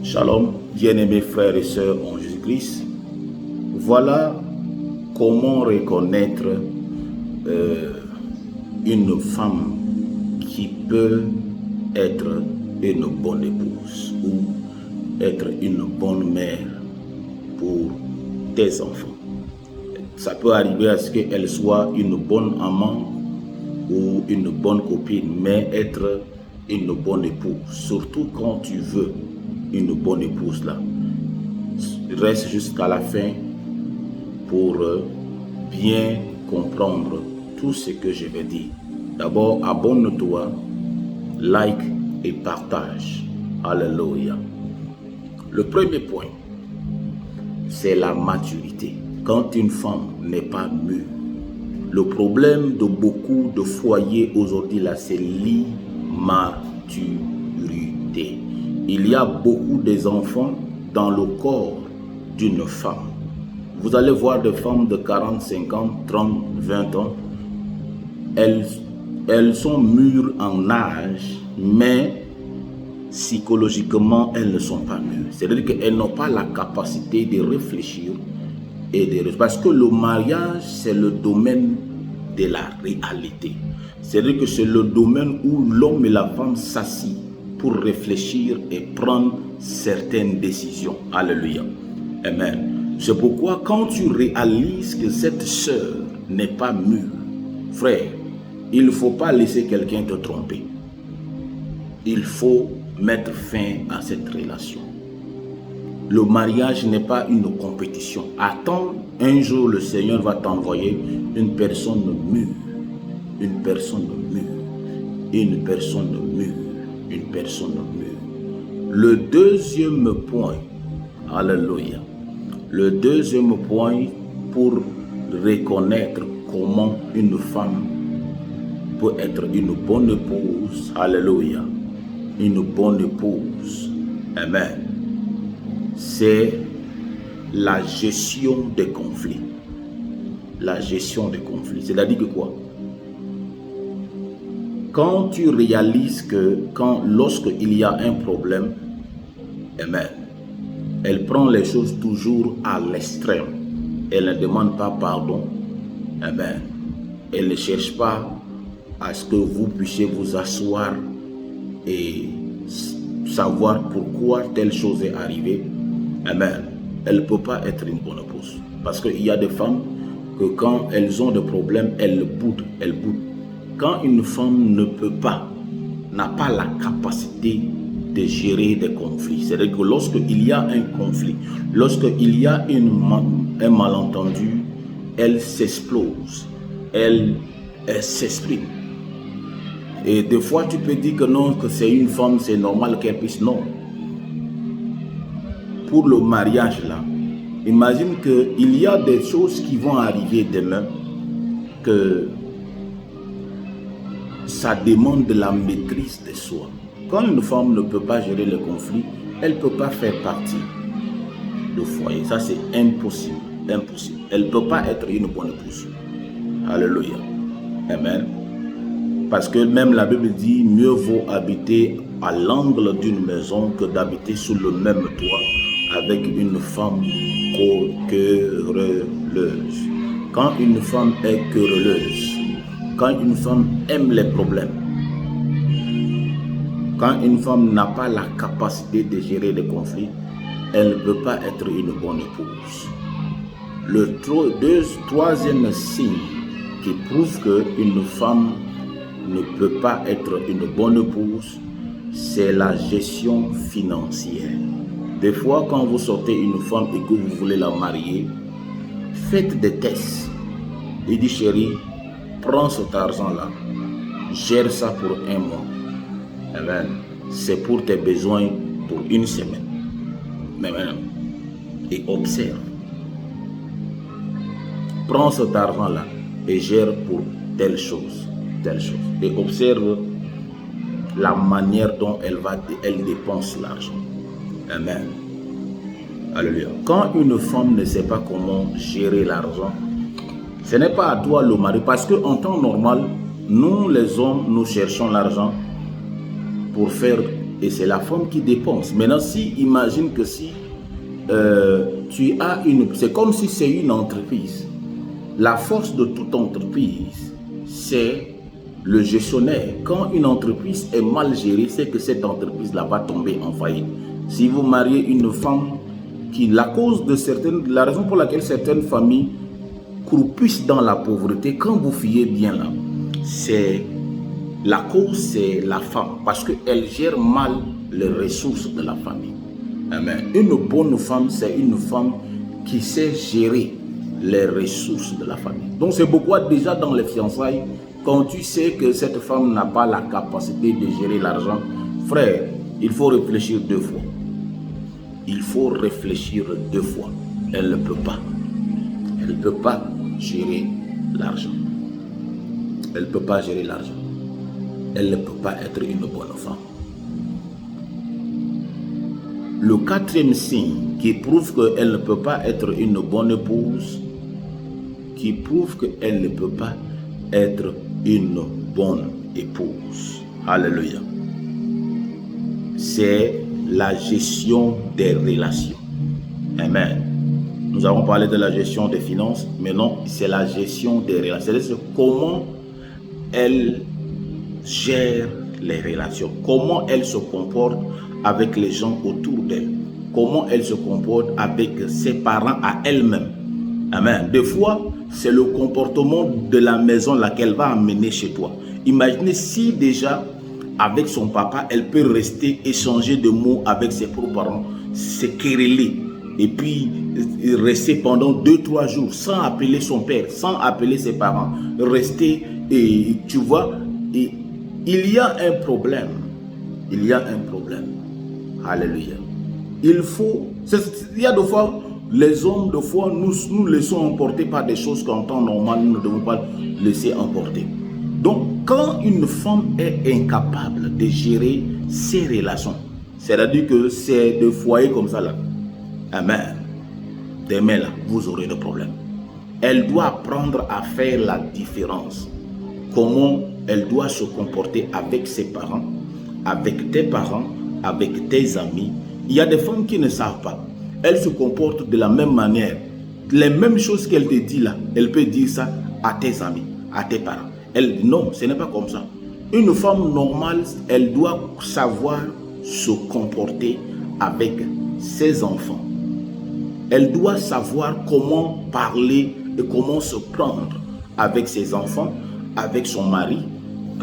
Shalom, bien-aimés frères et sœurs en Jésus-Christ. Voilà comment reconnaître une femme qui peut être une bonne épouse ou être une bonne mère pour tes enfants. Ça peut arriver à ce qu'elle soit une bonne amant ou une bonne copine, mais être une bonne épouse, surtout quand tu veux une bonne épouse là. Reste jusqu'à la fin pour bien comprendre tout ce que je vais dire. D'abord, abonne-toi, like et partage. Alléluia. Le premier point, c'est la maturité. Quand une femme n'est pas mûre, le problème de beaucoup de foyers aujourd'hui là, c'est l'immaturité. Il y a beaucoup des enfants dans le corps d'une femme. Vous allez voir des femmes de 40, 50, 30, 20 ans. Elles sont mûres en âge, mais psychologiquement, elles ne sont pas mûres. C'est-à-dire qu'elles n'ont pas la capacité de réfléchir et de... Parce que le mariage, c'est le domaine de la réalité. C'est-à-dire que c'est le domaine où l'homme et la femme s'assient pour réfléchir et prendre certaines décisions. Alléluia. Amen. C'est pourquoi quand tu réalises que cette sœur n'est pas mûre, frère, il ne faut pas laisser quelqu'un te tromper. Il faut mettre fin à cette relation. Le mariage n'est pas une compétition. Attends, un jour le Seigneur va t'envoyer une personne mûre. Une personne mûre. Une personne mûre. Une personne mûre. Le deuxième point, alléluia. Le deuxième point pour reconnaître comment une femme peut être une bonne épouse, alléluia, une bonne épouse, amen, c'est la gestion des conflits. La gestion des conflits, c'est-à-dire que quoi? Quand tu réalises que lorsqu'il y a un problème, amen, elle prend les choses toujours à l'extrême. Elle ne demande pas pardon, amen. Elle ne cherche pas à ce que vous puissiez vous asseoir et savoir pourquoi telle chose est arrivée, amen. Elle ne peut pas être une bonne épouse. Parce qu'il y a des femmes que quand elles ont des problèmes, elles boudent. Quand une femme ne peut pas, n'a pas la capacité de gérer des conflits, c'est-à-dire que lorsqu'il y a un conflit, lorsqu'il y a un malentendu, elle s'explose, elle s'exprime. Et des fois, tu peux dire que non, que c'est une femme, c'est normal qu'elle puisse. Non. Pour le mariage, là, imagine qu'il y a des choses qui vont arriver demain, que ça demande de la maîtrise de soi. Quand une femme ne peut pas gérer le conflit, elle ne peut pas faire partie du foyer. Ça, c'est impossible. Impossible. Elle ne peut pas être une bonne épouse. Alléluia. Amen. Parce que même la Bible dit, mieux vaut habiter à l'angle d'une maison que d'habiter sous le même toit avec une femme querelleuse. Quand une femme est querelleuse, quand une femme aime les problèmes, quand une femme n'a pas la capacité de gérer les conflits, elle ne peut pas être une bonne épouse. Le troisième signe qui prouve qu'une femme ne peut pas être une bonne épouse, c'est la gestion financière. Des fois, quand vous sortez une femme et que vous voulez la marier, faites des tests. Il dit, chérie, prends cet argent-là, gère ça pour un mois. Amen. C'est pour tes besoins pour une semaine. Amen. Et observe. Prends cet argent-là et gère pour telle chose. Et observe la manière dont elle dépense l'argent. Amen. Alléluia. Quand une femme ne sait pas comment gérer l'argent, ce n'est pas à toi le mari, parce qu'en temps normal, nous les hommes, nous cherchons l'argent pour faire et c'est la femme qui dépense. Maintenant, imagine que si tu as c'est comme si c'est une entreprise. La force de toute entreprise, c'est le gestionnaire. Quand une entreprise est mal gérée, c'est que cette entreprise-là va tomber en faillite. Si vous mariez une femme qui, la raison pour laquelle certaines familles croupissent dans la pauvreté, quand vous fuyez bien là, la cause, c'est la femme, parce qu'elle gère mal les ressources de la famille. Amen. Une bonne femme, c'est une femme qui sait gérer les ressources de la famille. Donc c'est pourquoi déjà dans les fiançailles, quand tu sais que cette femme n'a pas la capacité de gérer l'argent, frère, il faut réfléchir 2 fois. Il faut réfléchir 2 fois. Elle ne peut pas. Elle ne peut pas gérer l'argent. Elle ne peut pas gérer l'argent. Elle ne peut pas être une bonne femme. Le 4e signe qui prouve qu'elle ne peut pas être une bonne épouse, qui prouve qu'elle ne peut pas être une bonne épouse. Alléluia. C'est la gestion des relations. Amen. Nous avons parlé de la gestion des finances, mais non, c'est la gestion des relations. C'est comment elle gère les relations, comment elle se comporte avec les gens autour d'elle, comment elle se comporte avec ses parents à elle-même. Amen. Des fois, c'est le comportement de la maison qu'elle va amener chez toi. Imaginez si déjà, avec son papa, elle peut rester, échanger de mots avec ses propres parents, se quereller, et puis rester pendant 2-3 jours sans appeler son père, sans appeler ses parents, rester, et tu vois, et il y a un problème. Il y a un problème. Alléluia. Il y a des fois, les hommes, de fois, nous laissons emporter par des choses qu'en temps normal, nous ne devons pas laisser emporter. Donc, quand une femme est incapable de gérer ses relations, c'est-à-dire que c'est de foyer comme ça là, amen, demain là, vous aurez des problèmes. Elle doit apprendre à faire la différence. Comment elle doit se comporter avec ses parents, avec tes parents, avec tes amis. Il y a des femmes qui ne savent pas. Elles se comportent de la même manière. Les mêmes choses qu'elle te dit là, elle peut dire ça à tes amis, à tes parents. Non, ce n'est pas comme ça. Une femme normale, elle doit savoir se comporter avec ses enfants. Elle doit savoir comment parler et comment se prendre avec ses enfants, avec son mari,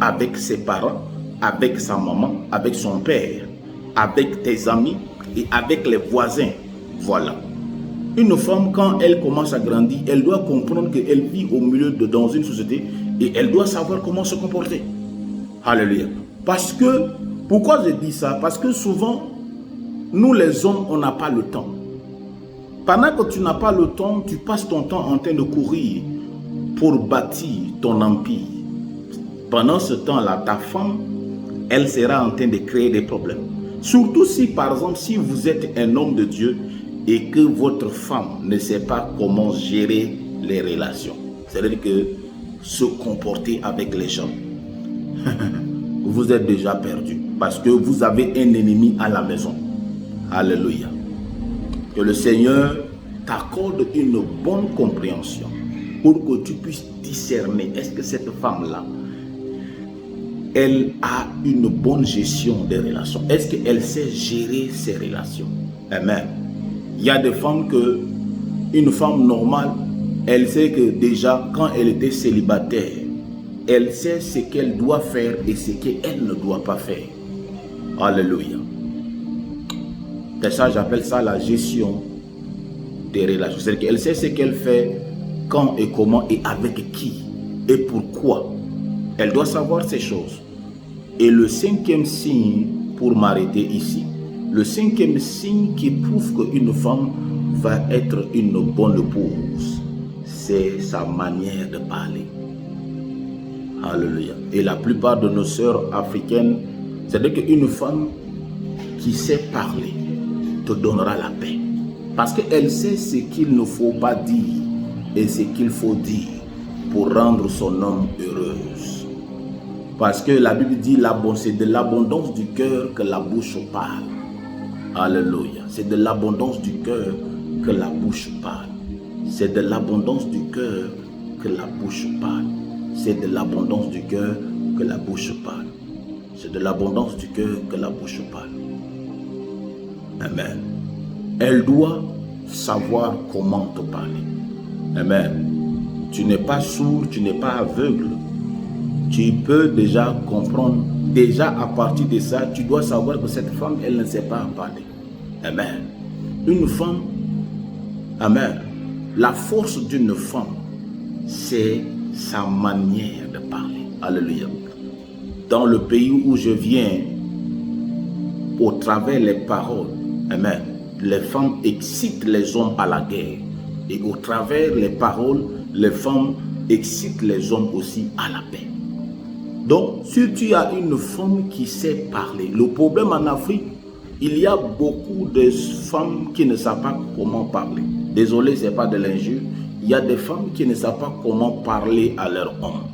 avec ses parents, avec sa maman, avec son père, avec tes amis et avec les voisins. Voilà. Une femme, quand elle commence à grandir, elle doit comprendre qu'elle vit au milieu dans une société et elle doit savoir comment se comporter. Alléluia. Parce que, pourquoi je dis ça? Parce que souvent, nous les hommes, on n'a pas le temps. Pendant que tu n'as pas le temps, tu passes ton temps en train de courir pour bâtir ton empire. Pendant ce temps-là, ta femme, elle sera en train de créer des problèmes. Surtout si, par exemple, si vous êtes un homme de Dieu et que votre femme ne sait pas comment gérer les relations. C'est-à-dire que se comporter avec les gens. Vous êtes déjà perdu parce que vous avez un ennemi à la maison. Alléluia. Que le Seigneur t'accorde une bonne compréhension pour que tu puisses discerner, est-ce que cette femme-là, elle a une bonne gestion des relations? Est-ce qu'elle sait gérer ses relations? Amen. Il y a des femmes que, une femme normale, elle sait que déjà quand elle était célibataire, elle sait ce qu'elle doit faire et ce qu'elle ne doit pas faire. Alléluia. C'est ça, j'appelle ça la gestion des relations. C'est-à-dire qu'elle sait ce qu'elle fait, quand et comment et avec qui et pourquoi. Elle doit savoir ces choses. Et le 5e signe, pour m'arrêter ici, le 5e signe qui prouve qu'une femme va être une bonne épouse, c'est sa manière de parler. Alléluia. Et la plupart de nos sœurs africaines, c'est-à-dire qu'une femme qui sait parler te donnera la paix. Parce qu'elle sait ce qu'il ne faut pas dire et ce qu'il faut dire pour rendre son homme heureuse. Parce que la Bible dit c'est de l'abondance du cœur que la bouche parle. Alléluia. C'est de l'abondance du cœur que la bouche parle. C'est de l'abondance du cœur que la bouche parle. C'est de l'abondance du cœur que la bouche parle. C'est de l'abondance du cœur que la bouche parle. Amen. Elle doit savoir comment te parler. Amen. Tu n'es pas sourd, tu n'es pas aveugle. Tu peux déjà comprendre. Déjà à partir de ça, tu dois savoir que cette femme, elle ne sait pas parler. Amen. Une femme, amen. La force d'une femme, c'est sa manière de parler. Alléluia. Dans le pays où je viens, au travers les paroles, amen, les femmes excitent les hommes à la guerre. Et au travers les paroles, les femmes excitent les hommes aussi à la paix. Donc, si tu as une femme qui sait parler, le problème en Afrique, il y a beaucoup de femmes qui ne savent pas comment parler. Désolé, ce n'est pas de l'injure. Il y a des femmes qui ne savent pas comment parler à leur homme.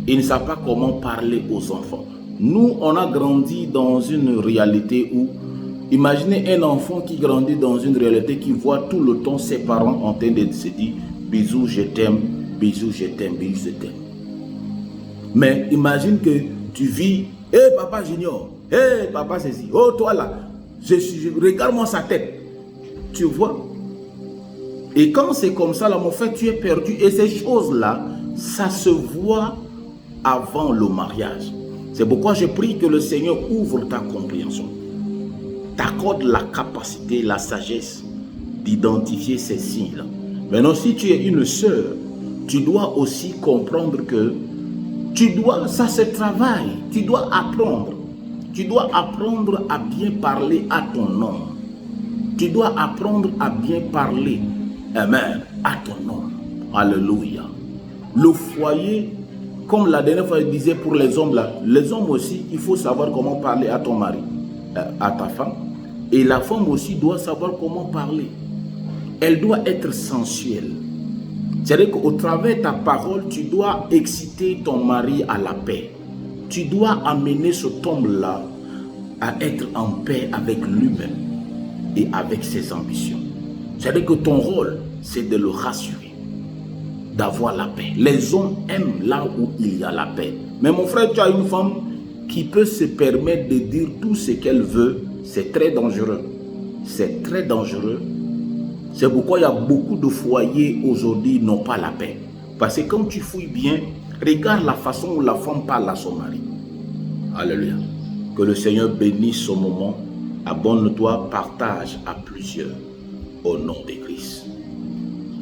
Ils ne savent pas comment parler aux enfants. Nous, on a grandi dans une réalité où, imaginez un enfant qui grandit dans une réalité qui voit tout le temps ses parents en train de se dire « Bisous, je t'aime, bisous, je t'aime, bisous, je t'aime ». Mais imagine que tu vis « Hé papa Junior, hé papa ceci, oh toi là, regarde-moi sa tête ». Tu vois? Et quand c'est comme ça, là, mon frère, tu es perdu. Et ces choses-là, ça se voit avant le mariage. C'est pourquoi je prie que le Seigneur ouvre ta compréhension. T'accorde la capacité, la sagesse d'identifier ces signes-là. Maintenant, si tu es une sœur, tu dois aussi comprendre que ça se travaille. Tu dois apprendre. Tu dois apprendre à bien parler à ton homme. Tu dois apprendre à bien parler, amen, à ton homme. Alléluia. Le foyer, comme la dernière fois je disais pour les hommes là, les hommes aussi, il faut savoir comment parler à ton mari, à ta femme. Et la femme aussi doit savoir comment parler. Elle doit être sensuelle. C'est-à-dire qu'au travers de ta parole, tu dois exciter ton mari à la paix. Tu dois amener cet homme-là à être en paix avec lui-même et avec ses ambitions. C'est-à-dire que ton rôle, c'est de le rassurer, d'avoir la paix. Les hommes aiment là où il y a la paix. Mais mon frère, tu as une femme qui peut se permettre de dire tout ce qu'elle veut. C'est très dangereux. C'est très dangereux. C'est pourquoi il y a beaucoup de foyers aujourd'hui qui n'ont pas la paix. Parce que quand tu fouilles bien, regarde la façon où la femme parle à son mari. Alléluia. Que le Seigneur bénisse ce moment. Abonne-toi, partage à plusieurs. Au nom de Christ.